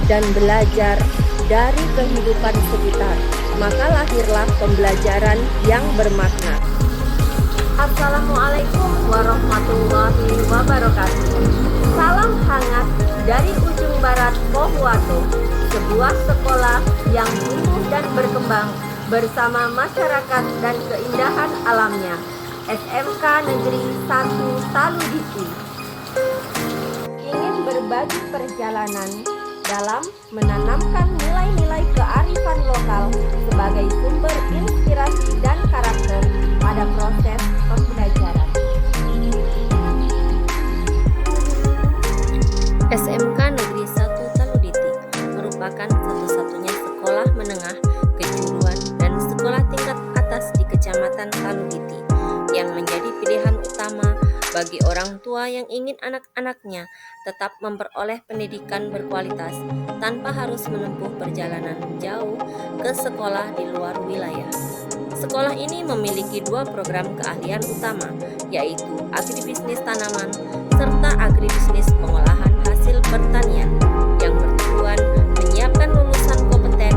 dan belajar dari kehidupan sekitar, maka lahirlah pembelajaran yang bermakna. Assalamualaikum warahmatullahi wabarakatuh. Salam hangat dari ujung barat Pohuwato, sebuah sekolah yang tumbuh dan berkembang bersama masyarakat dan keindahan alamnya. SMK Negeri 1 Taluditi ingin berbagi perjalanan dalam menanamkan nilai-nilai kearifan lokal sebagai sumber inspirasi dan karakter pada proses pembelajaran. SMK Negeri 1 Taluditi merupakan satu-satunya sekolah menengah, kejuruan, dan sekolah tingkat atas di Kecamatan Taluditi yang menjadi pilihan utama bagi orang tua yang ingin anak-anaknya tetap memperoleh pendidikan berkualitas tanpa harus menempuh perjalanan jauh ke sekolah di luar wilayah. Sekolah ini memiliki 2 program keahlian utama, yaitu agribisnis tanaman serta agribisnis pengolahan hasil pertanian yang bertujuan menyiapkan lulusan kompeten,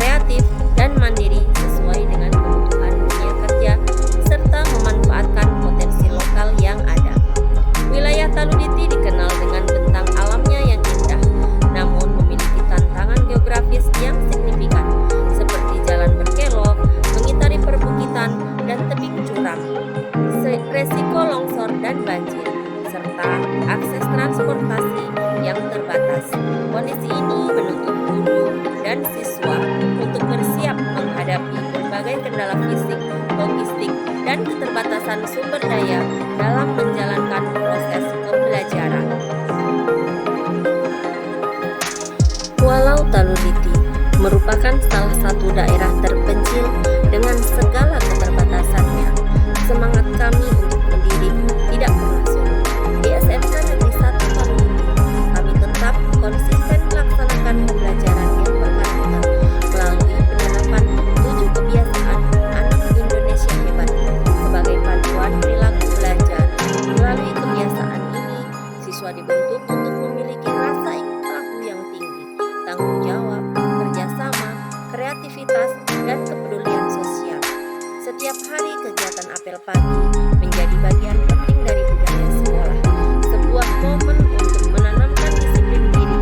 kreatif, dan mandiri sesuai dengan kebutuhan dunia kerja serta memanfaatkan potensi lokal yang ada. Wilayah Taluditi dikenal dengan bentang alamnya yang indah, namun memiliki tantangan geografis yang signifikan seperti jalan berkelok, mengitari perbukitan dan tebing curam, resiko longsor dan banjir, serta akses transportasi yang terbatas. Kondisi ini menuntut guru dan siswa untuk bersiap menghadapi berbagai kendala fisik, logistik, dan keterbatasan sumber daya dalam menjalankan proses pembelajaran. Walau Taluditi merupakan salah satu daerah terpencil dengan segala keterbatasannya, semangat kami untuk mendidik tidak pernah surut. Di SMK Negeri 1 Taluditi, kami tetap konsisten melaksanakan pembelajaran yang berkarakter melalui penerapan 7 kebiasaan anak Indonesia hebat sebagai panduan perilaku belajar. Melalui kebiasaan ini, siswa dibentuk untuk memiliki rasa ingin tahu yang tinggi, tanggung jawab, kerjasama, kreativitas, dan kepedulian sosial. Setiap hari kegiatan apel pagi menjadi bagian penting dari budaya sekolah, sebuah momen untuk menanamkan disiplin diri,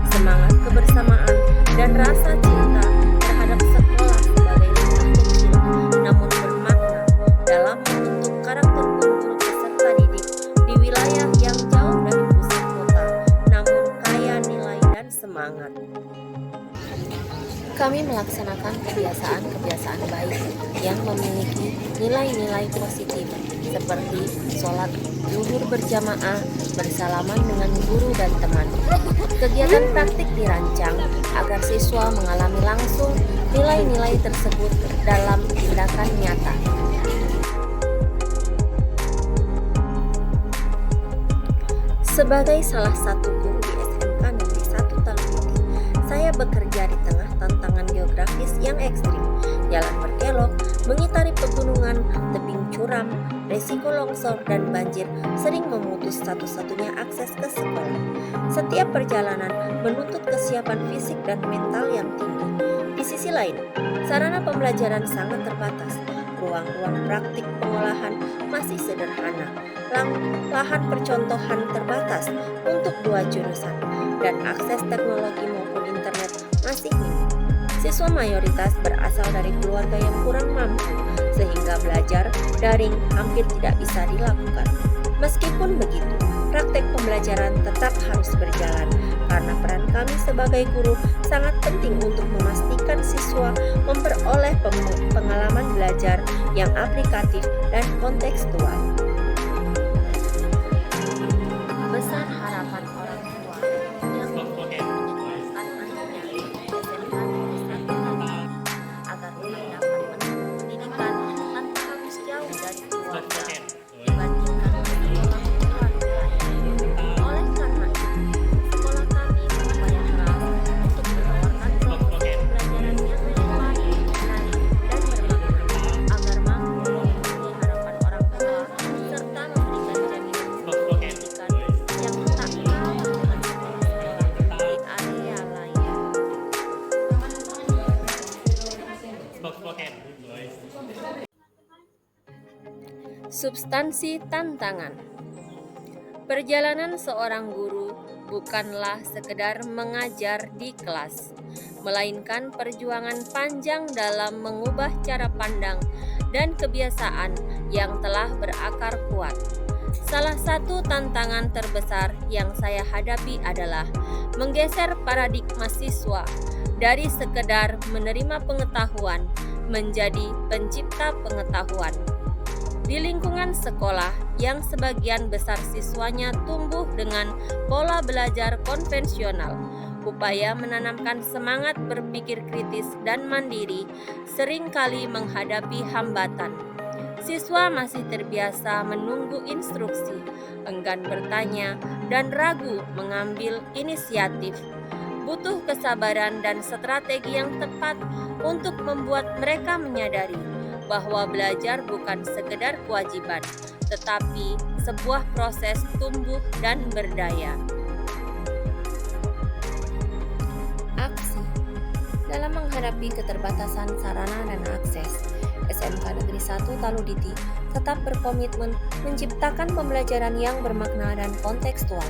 semangat kebersamaan, dan rasa cinta terhadap sekolah sebagai lingkup kecil namun bermakna dalam membentuk karakter unggul peserta didik di wilayah yang jauh dari pusat kota, namun kaya nilai dan semangat. Kami melaksanakan kebiasaan-kebiasaan baik yang memiliki nilai-nilai positif seperti sholat zuhur berjamaah, bersalaman dengan guru dan teman. Kegiatan praktik dirancang agar siswa mengalami langsung nilai-nilai tersebut dalam tindakan nyata. Sebagai salah satu guru di SMK Negeri 1 Taluditi, saya bekerja di tengah tantangan geografis yang ekstrim, jalan berkelok, mengitari pegunungan, tebing curam, resiko longsor dan banjir sering memutus satu-satunya akses ke sekolah. Setiap perjalanan menuntut kesiapan fisik dan mental yang tinggi. Di sisi lain, sarana pembelajaran sangat terbatas. Ruang-ruang praktik pengolahan masih sederhana, lahan percontohan terbatas untuk 2 jurusan, dan akses teknologi maupun internet masih minim. Siswa mayoritas berasal dari keluarga yang kurang mampu, sehingga belajar daring hampir tidak bisa dilakukan. Meskipun begitu, praktek pembelajaran tetap harus berjalan, karena peran kami sebagai guru sangat penting untuk memastikan siswa memperoleh pengalaman belajar yang aplikatif dan kontekstual. Besar harapan orang tua yang menginginkan anaknya di SMK Negeri 1 Taluditi agar ia dapat menempuh pendidikan tanpa harus jauh dari keluarga dibandingkan sekolah di luar wilayah. Oleh karena itu, sekolah kami berupaya keras untuk menawarkan promosi pembelajaran yang relevan, menarik, dan bermakna agar mampu memenuhi harapan orang tua Substansi tantangan. Perjalanan seorang guru bukanlah sekedar mengajar di kelas, melainkan perjuangan panjang dalam mengubah cara pandang dan kebiasaan yang telah berakar kuat. Salah satu tantangan terbesar yang saya hadapi adalah menggeser paradigma siswa dari sekedar menerima pengetahuan menjadi pencipta pengetahuan. Di lingkungan sekolah yang sebagian besar siswanya tumbuh dengan pola belajar konvensional, upaya menanamkan semangat berpikir kritis dan mandiri seringkali menghadapi hambatan. Siswa masih terbiasa menunggu instruksi, enggan bertanya, dan ragu mengambil inisiatif. Butuh kesabaran dan strategi yang tepat untuk membuat mereka menyadari bahwa belajar bukan sekedar kewajiban, tetapi sebuah proses tumbuh dan berdaya. Aksi. Dalam menghadapi keterbatasan sarana dan akses, SMK Negeri 1 Taluditi tetap berkomitmen menciptakan pembelajaran yang bermakna dan kontekstual.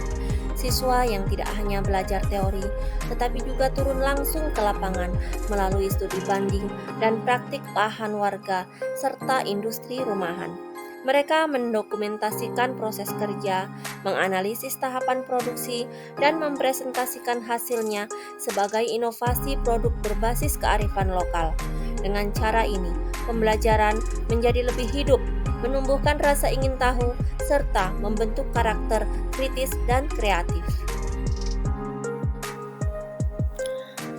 Siswa yang tidak hanya belajar teori, tetapi juga turun langsung ke lapangan melalui studi banding dan praktik lahan warga serta industri rumahan. Mereka mendokumentasikan proses kerja, menganalisis tahapan produksi, dan mempresentasikan hasilnya sebagai inovasi produk berbasis kearifan lokal. Dengan cara ini, pembelajaran menjadi lebih hidup, menumbuhkan rasa ingin tahu, serta membentuk karakter kritis dan kreatif.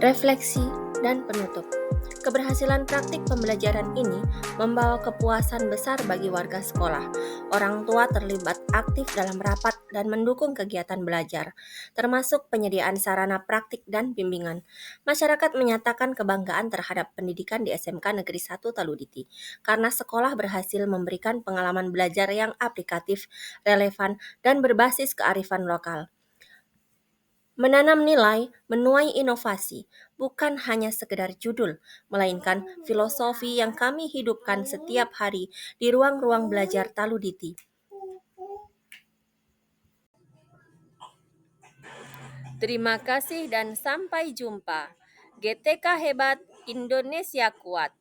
Refleksi dan penutup. Keberhasilan praktik pembelajaran ini membawa kepuasan besar bagi warga sekolah. Orang tua terlibat aktif dalam rapat dan mendukung kegiatan belajar, termasuk penyediaan sarana praktik dan bimbingan. Masyarakat menyatakan kebanggaan terhadap pendidikan di SMK Negeri 1 Taluditi, karena sekolah berhasil memberikan pengalaman belajar yang aplikatif, relevan, dan berbasis kearifan lokal. Menanam nilai menuai inovasi, bukan hanya sekedar judul, melainkan filosofi yang kami hidupkan setiap hari di ruang-ruang belajar Taluditi. Terima kasih dan sampai jumpa. GTK hebat, Indonesia kuat.